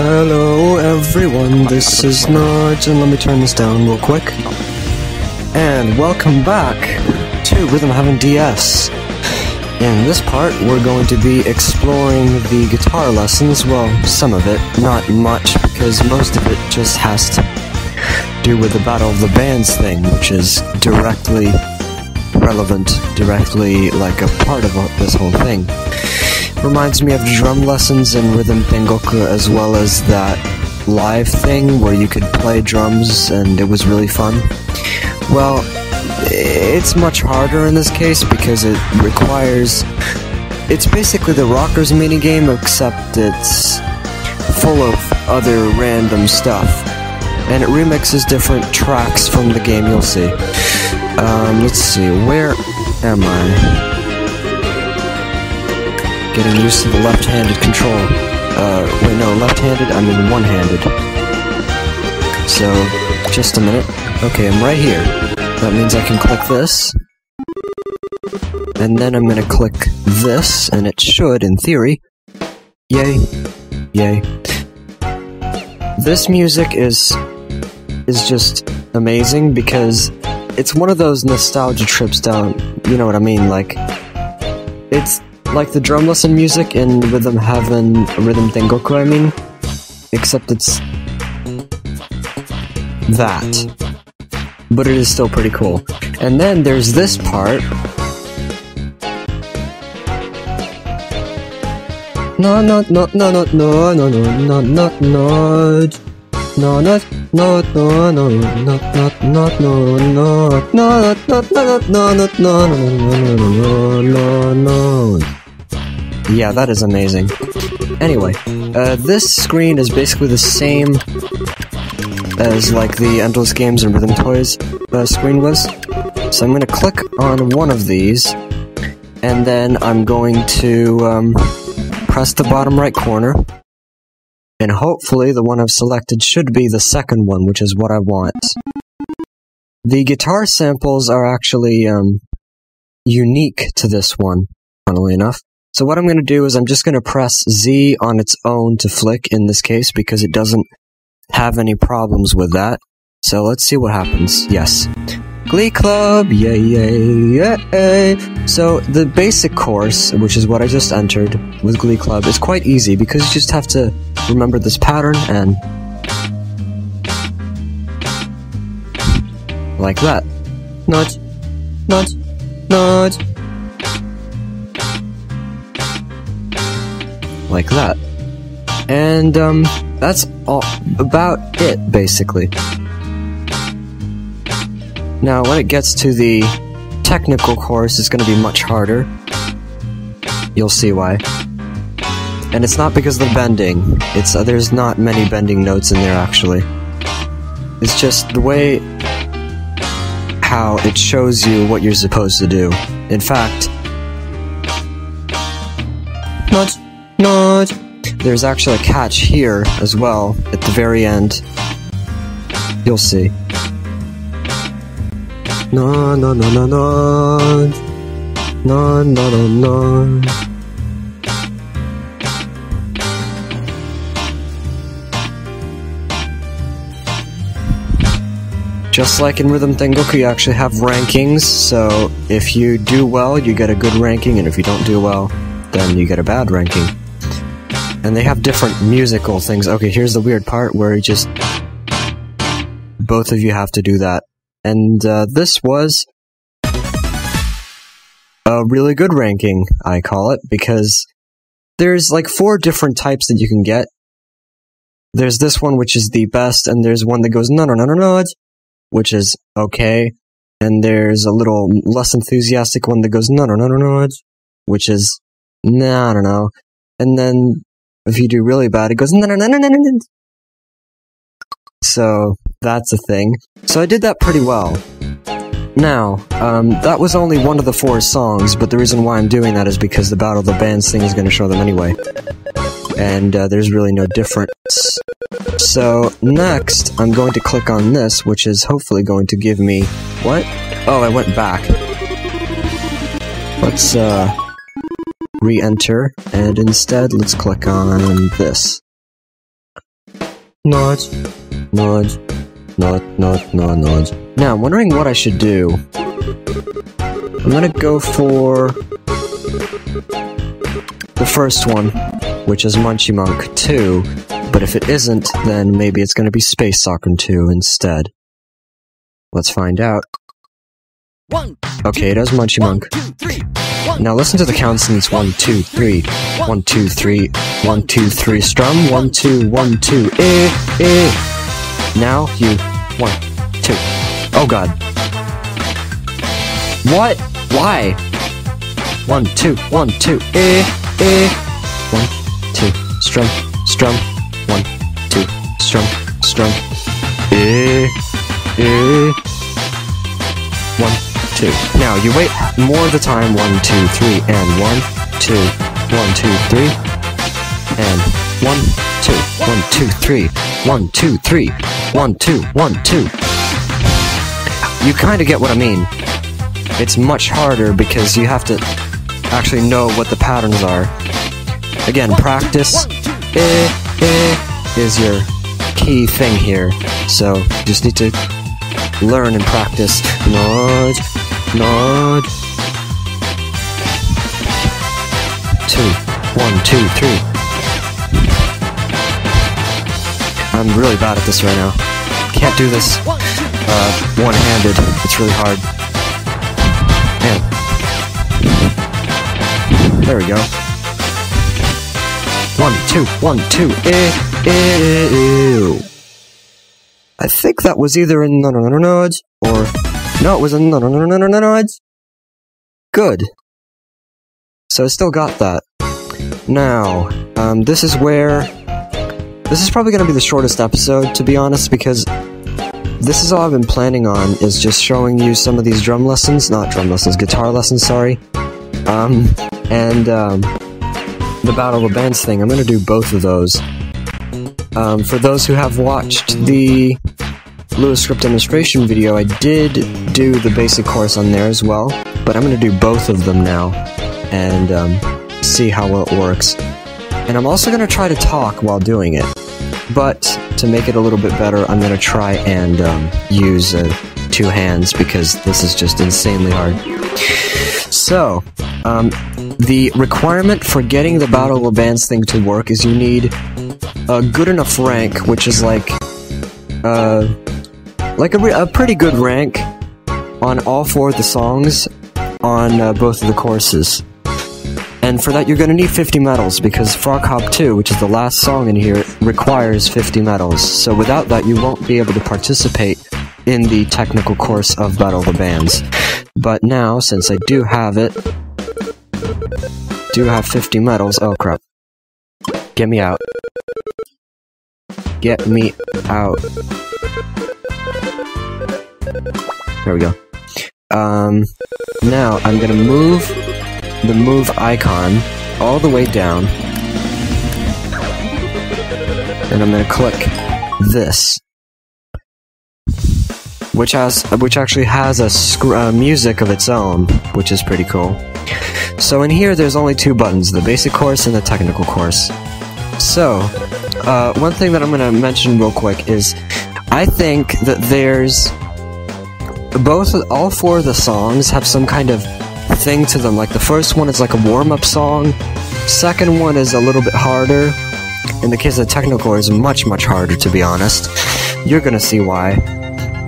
Hello everyone, this is Nudge, and let me turn this down real quick. And welcome back to Rhythm Heaven DS. In this part, we're going to be exploring the guitar lessons, well, some of it, not much, because most of it just has to do with the Battle of the Bands thing, which is directly relevant, directly like a part of this whole thing. Reminds me of drum lessons in Rhythm Tengoku, as well as that live thing where you could play drums and it was really fun. Well, it's much harder in this case because it requires... It's basically the Rockers minigame, except it's full of other random stuff. And it remixes different tracks from the game, you'll see. Let's see, where am I? Getting used to the left-handed control. Wait, no, left-handed? I mean one-handed. So, just a minute. Okay, I'm right here. That means I can click this. And then I'm gonna click this, and it should, in theory. Yay. Yay. This music is just amazing because it's one of those nostalgia trips down, you know what I mean, like, it's like the drum lesson music in Rhythm Heaven, Rhythm Tengoku, I mean, except it's that. But it is still pretty cool. And then there's this part. No, no, no, no, no, no, no, no, no, no, no. No, no, no, no, no, no, no, no, no, no, no, no, no. Yeah, that is amazing. Anyway, this screen is basically the same as like the Endless Games and Rhythm Toys screen was. So I'm going to click on one of these, and then I'm going to press the bottom right corner. And hopefully the one I've selected should be the second one, which is what I want. The guitar samples are actually unique to this one, funnily enough. So what I'm going to do is I'm just going to press Z on its own to flick in this case, because it doesn't have any problems with that. So let's see what happens. Yes. Glee Club! Yay, yay, yay! So, the basic course, which is what I just entered with Glee Club, is quite easy, because you just have to remember this pattern, and... like that. Nudge. Nudge. Nudge. Like that. And, that's all about it, basically. Now, when it gets to the technical course, it's going to be much harder. You'll see why. And it's not because of the bending. There's not many bending notes in there, actually. It's just the way how it shows you what you're supposed to do. In fact... Nudge! Nudge! There's actually a catch here, as well, at the very end. You'll see. No, no, no, no, no. No, no, no, no. Just like in Rhythm Tengoku, you actually have rankings, so if you do well, you get a good ranking, and if you don't do well, then you get a bad ranking. And they have different musical things. Okay, here's the weird part where you just... both of you have to do that. And this was a really good ranking, I call it, because there's like 4 different types that you can get. There's this one, which is the best, and there's one that goes no, no, no, no, no, which is okay. And there's a little less enthusiastic one that goes no, no, no, no, no, which is no, no, no. And then if you do really bad, it goes no, no, no, no, no, no. So that's a thing. So I did that pretty well. Now, that was only one of the 4 songs, but the reason why I'm doing that is because the Battle of the Bands thing is going to show them anyway. And there's really no difference. So, next, I'm going to click on this, which is hopefully going to give me... what? Oh, I went back. Let's, re-enter, and instead, let's click on this. nudge, nudge, nudge, nudge, nudge, nudge. Now, I'm wondering what I should do. I'm gonna go for the first one, which is Munchie Monk 2, but if it isn't, then maybe it's gonna be Space Soccer 2 instead. Let's find out. Okay, it is Munchie Monk. Now listen to the counts in these 1, 2, 3. 1, 2, 3. 1, 2, 3. Strum. 1, 2, 1, 2. Now you 1, 2. Oh god. What? Why? 1, 2, 1, 2. 1, 2. Strum. Strum. 1, 2. Strum. Strum. 1, 2. Now you wait more of the time. 1, 2, 3, and 1, 2, 1, 2, 3, and 1, 2, 1, 2, 3, 1, 2, 3, 1, 2, 1, 2. You kind of get what I mean. It's much harder because you have to actually know what the patterns are. Again, practice is your key thing here. So you just need to learn and practice. Nudge, nudge. 2, 1, 2, 3. I'm really bad at this right now. Can't do this one-handed. It's really hard. And there we go. 1, 2, 1, 2. Ew. I think that was either in nudge or no, it was in nudge. Good. So I still got that. Now, this is probably going to be the shortest episode, to be honest, because this is all I've been planning on, is just showing you some of these guitar lessons, sorry. And the Battle of the Bands thing. I'm going to do both of those. For those who have watched the Lewis script demonstration video, I did do the basic course on there as well, but I'm going to do both of them now, and see how well it works. And I'm also going to try to talk while doing it, but to make it a little bit better, I'm going to try and use 2 hands, because this is just insanely hard. So, the requirement for getting the Battle of the Bands thing to work is you need a good enough rank, which is like a pretty good rank on all 4 of the songs on both of the courses. And for that, you're going to need 50 medals, because Frog Hop 2, which is the last song in here, requires 50 medals. So without that, you won't be able to participate in the technical course of Battle of the Bands. But now, since I do have 50 medals, oh crap. Get me out. Get me out. There we go. Now I'm gonna move the move icon all the way down, and I'm gonna click this, which actually has a music of its own, which is pretty cool. So in here, there's only 2 buttons: the basic course and the technical course. So, one thing that I'm gonna mention real quick is, I think that there's all 4 of the songs have some kind of thing to them. Like the first one is like a warm-up song. Second one is a little bit harder. In the case of the technical, is much, much harder, to be honest. You're gonna see why.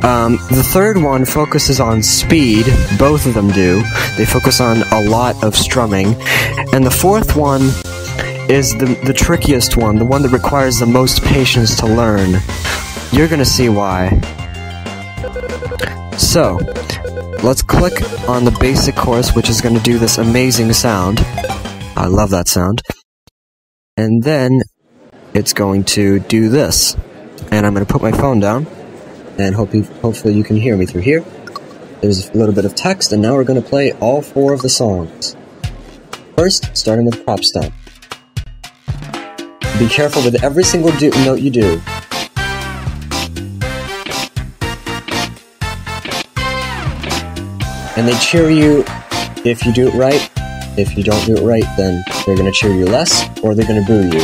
The third one focuses on speed. Both of them do. They focus on a lot of strumming. And the fourth one is the trickiest one, the one that requires the most patience to learn. You're gonna see why. So, let's click on the basic course, which is gonna do this amazing sound. I love that sound. And then, it's going to do this. And I'm gonna put my phone down, and hopefully you can hear me through here. There's a little bit of text, and now we're gonna play all 4 of the songs. First, starting with prop stomp. Be careful with every single note you do. And they cheer you if you do it right. If you don't do it right, then they're gonna cheer you less, or they're gonna boo you.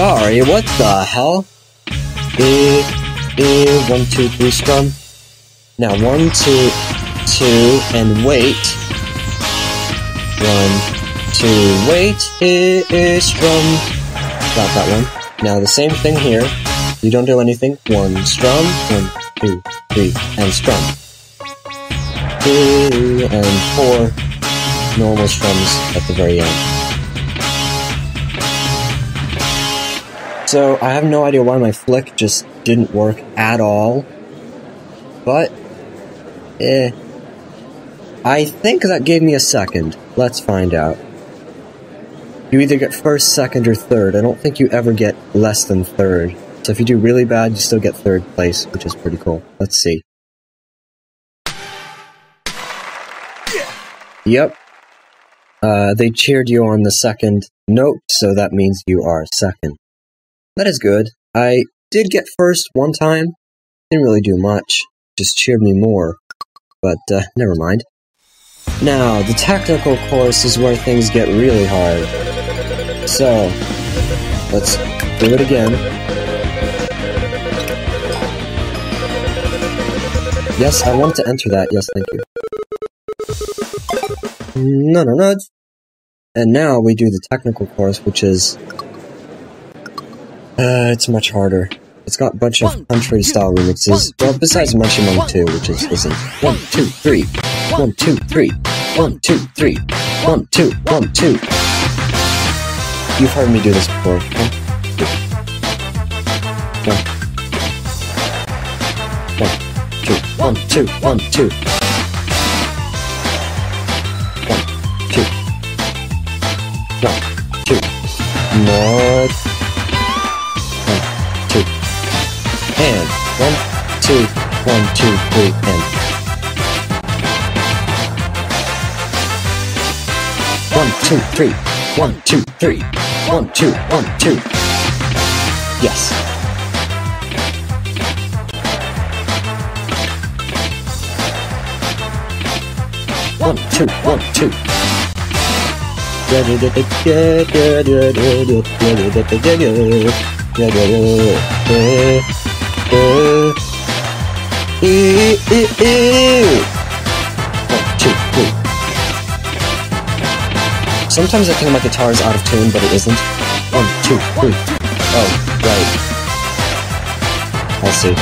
sorry, what the hell? 1, 2, 3, strum. Now 1, 2, 2, and wait. 1, 2, wait, strum. Got that one. Now the same thing here. You don't do anything. 1, strum, 1, 2, 3, and strum. 2, and 4 normal strums at the very end. So, I have no idea why my flick just didn't work at all. But, I think that gave me a second. Let's find out. You either get first, second, or third. I don't think you ever get less than third. So if you do really bad, you still get third place, which is pretty cool. Let's see. Yep. They cheered you on the second note, so that means you are second. That is good. I did get first one time. Didn't really do much. Just cheered me more. But, never mind. Now, the technical course is where things get really hard. So, let's do it again. Yes, I want to enter that. Yes, thank you. No. And now we do the technical course, which is... it's much harder. It's got a bunch of country-style remixes. Well, besides Munchy Monk 2, which isn't. 1, 2, 3. 1, 2, 3. 1, 2, 3. 1, 2, 1, 2. You've heard me do this before. 1, 2. 1, 2, 1, 2. 1, 2. 1, 2. Not. 1, 2. And 1, 2, 1, 2, 3, and 1, 2, 3. 1, 2, 3. 1, 2, 1, 2. Yes. One, two, 1, 2. Sometimes I think my guitar is out of tune, but it isn't. 1, 2, 3. Oh, right. I see.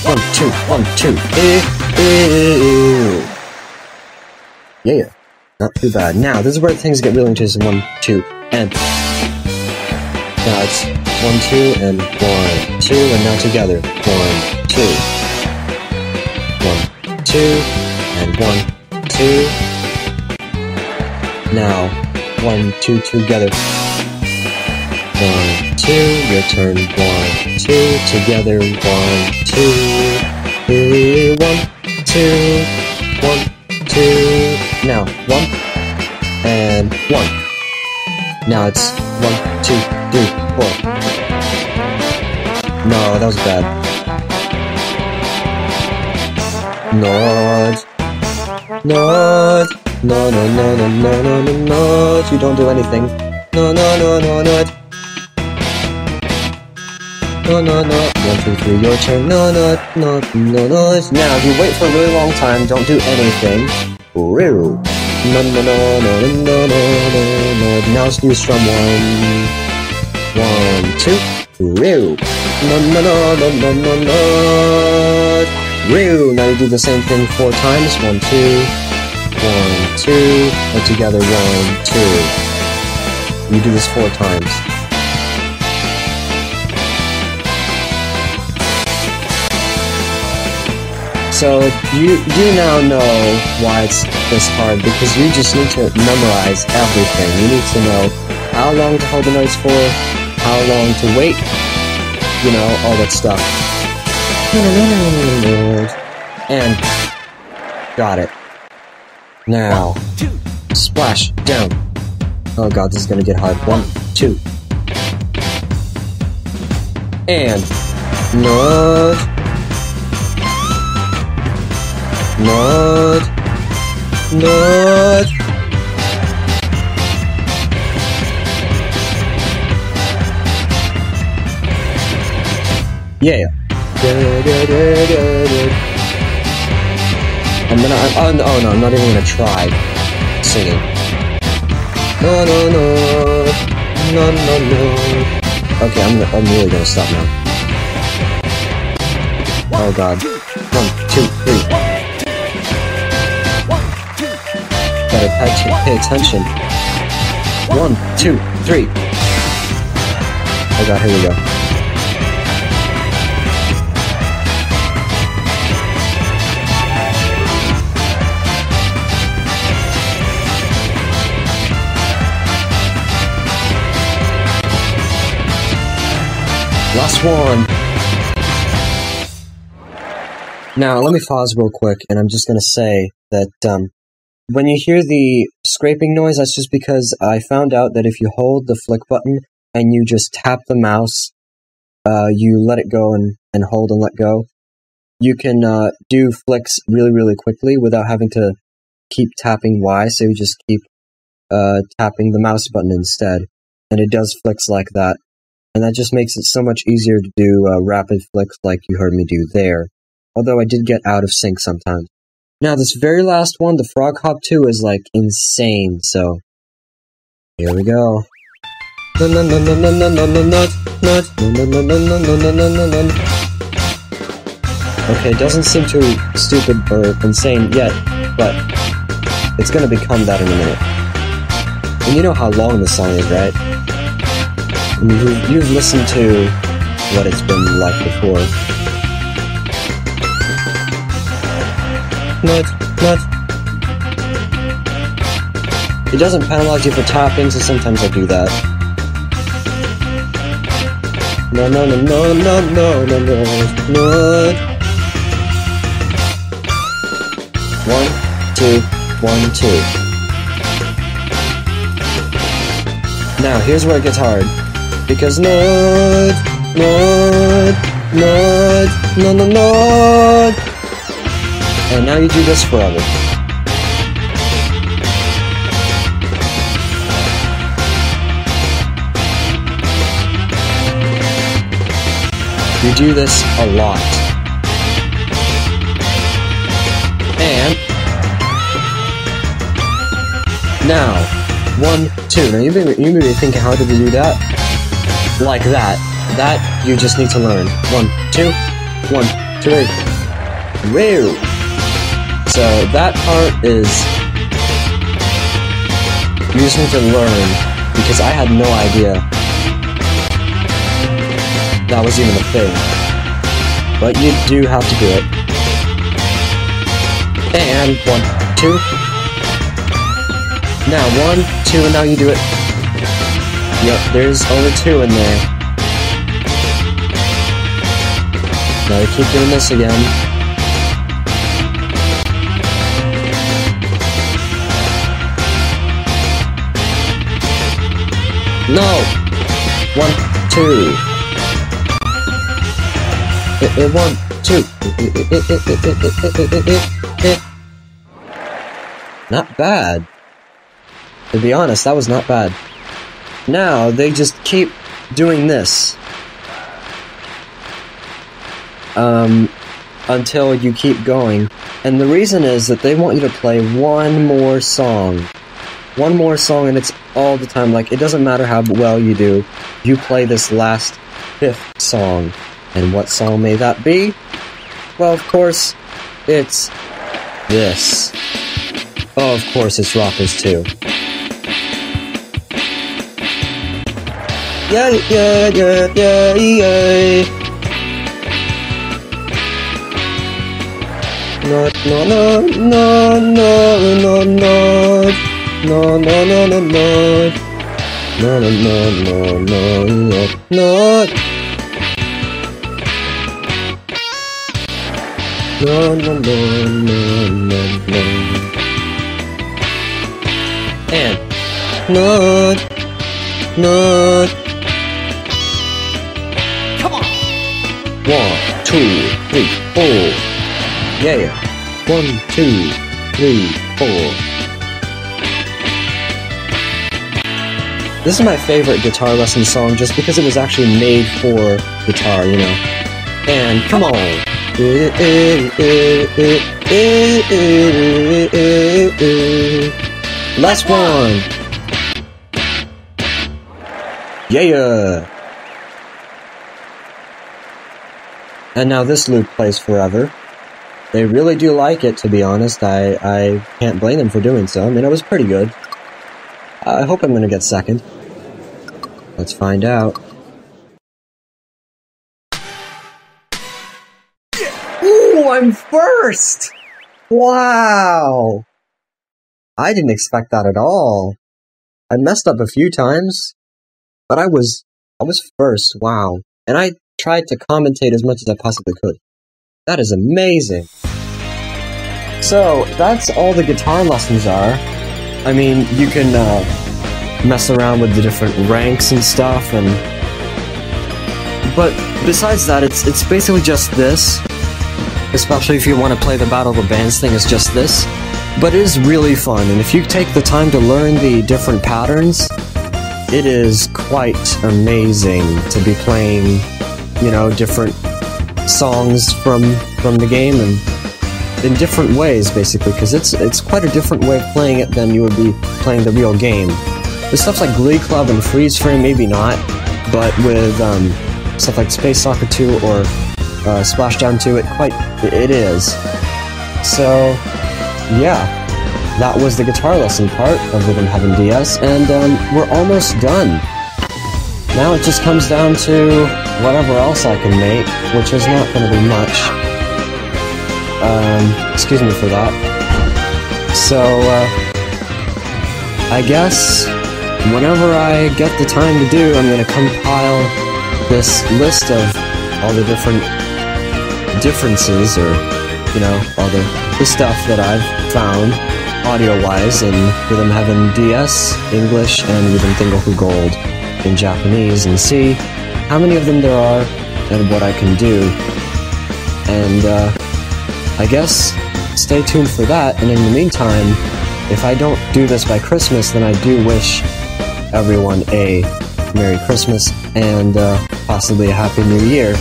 One, two, 1, 2. Yeah. Not too bad. Now, this is where things get really interesting. 1, 2, and... Now it's 1, 2, and 1, 2, and now together. 1, 2. 1, 2, and 1, 2. Now, 1, 2, together. 1, 2, your turn. 1, 2, together. 1, 2, 1, 2, 1, 2. Now, 1, and 1. Now it's 1, 2, 3, 4. No, that was bad. Not. No. You don't do anything. No. No. 1, 2, 3, your turn. No. Now, if you wait for a really long time, don't do anything. No. Now let's do strum 1, 2. Now you do the same thing 4 times. 1, 2, 1, 2. And together 1, 2. You do this 4 times. So, you now know why it's this hard, because you just need to memorize everything. You need to know how long to hold the notes for, how long to wait, you know, all that stuff. And, got it. Now, splash, down. Oh god, this is gonna get hard. 1, 2. And, no. Not. Yeah. And then oh no, I'm not even gonna try singing. No, no, no, no, no, no. Okay, I'm really gonna stop now. Oh god. 1, 2, 3. Better pay attention. 1, 2, 3. Oh god, here we go. Last one! Now, let me pause real quick, and I'm just gonna say that, when you hear the scraping noise, that's just because I found out that if you hold the flick button and you just tap the mouse, you let it go and hold and let go, you can do flicks really, really quickly without having to keep tapping Y, so you just keep tapping the mouse button instead. And it does flicks like that. And that just makes it so much easier to do rapid flicks like you heard me do there. Although I did get out of sync sometimes. Now, this very last one, the Frog Hop 2, is like insane, so here we go. Okay, it doesn't seem too stupid or insane yet, but it's gonna become that in a minute. And you know how long this song is, right? I mean, you've listened to what it's been like before. Nut. It doesn't penalize you for tapping, so sometimes I do that. No. 1, 2, 1, 2. Now, here's where it gets hard. Because nut. And now you do this forever. You do this a lot. And now 1, 2. Now you may be thinking, how did we do that? Like that. That you just need to learn. 1, 2, 1, 2, 3. Woo! So that part is you just need to learn, because I had no idea that was even a thing. But you do have to do it. And 1, 2. Now 1, 2, and now you do it. Yep, there's only 2 in there. Now you keep doing this again. No! 1, 2. 1, 2. Not bad. To be honest, that was not bad. Now, they just keep doing this. Until you keep going. And the reason is that they want you to play one more song. One more song, and it's all the time. Like, it doesn't matter how well you do. You play this last 5th song. And what song may that be? Well, of course, it's this. Oh, of course, it's Rockers 2. Yeah. No. And not. Come on. 1, 2, 3, 4. Yeah. 1, 2, 3, 4. This is my favorite guitar lesson song just because it was actually made for guitar, you know. And come on. Last one. Yeah. And now this loop plays forever. They really do like it, to be honest. I can't blame them for doing so. I mean, it was pretty good. I hope I'm gonna get second. Let's find out. Ooh, I'm first! Wow! I didn't expect that at all. I messed up a few times, but I was first, wow. And I tried to commentate as much as I possibly could. That is amazing. So, that's all the guitar lessons are. I mean, you can mess around with the different ranks and stuff, but besides that, it's basically just this. Especially if you want to play the Battle of the Bands thing, it's just this. But it is really fun, and if you take the time to learn the different patterns, it is quite amazing to be playing, you know, different songs from the game, and in different ways, basically, because it's quite a different way of playing it than you would be playing the real game. With stuff like Glee Club and Freeze Frame, maybe not, but with stuff like Space Soccer 2 or Splashdown 2, it is. So, yeah, that was the guitar lesson part of Rhythm Heaven DS, and we're almost done. Now it just comes down to whatever else I can make, which is not going to be much. Excuse me for that. So, I guess whenever I get the time to do, I'm going to compile this list of all the different differences, or, you know, all the stuff that I've found audio-wise in Rhythm Heaven DS, English, and Rhythm Thingle Gold in Japanese, and see how many of them there are and what I can do. And I guess stay tuned for that, and in the meantime, if I don't do this by Christmas, then I do wish everyone a Merry Christmas and possibly a Happy New Year.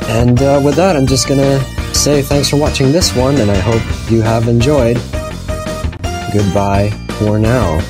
And with that, I'm just gonna say thanks for watching this one, and I hope you have enjoyed. Goodbye for now.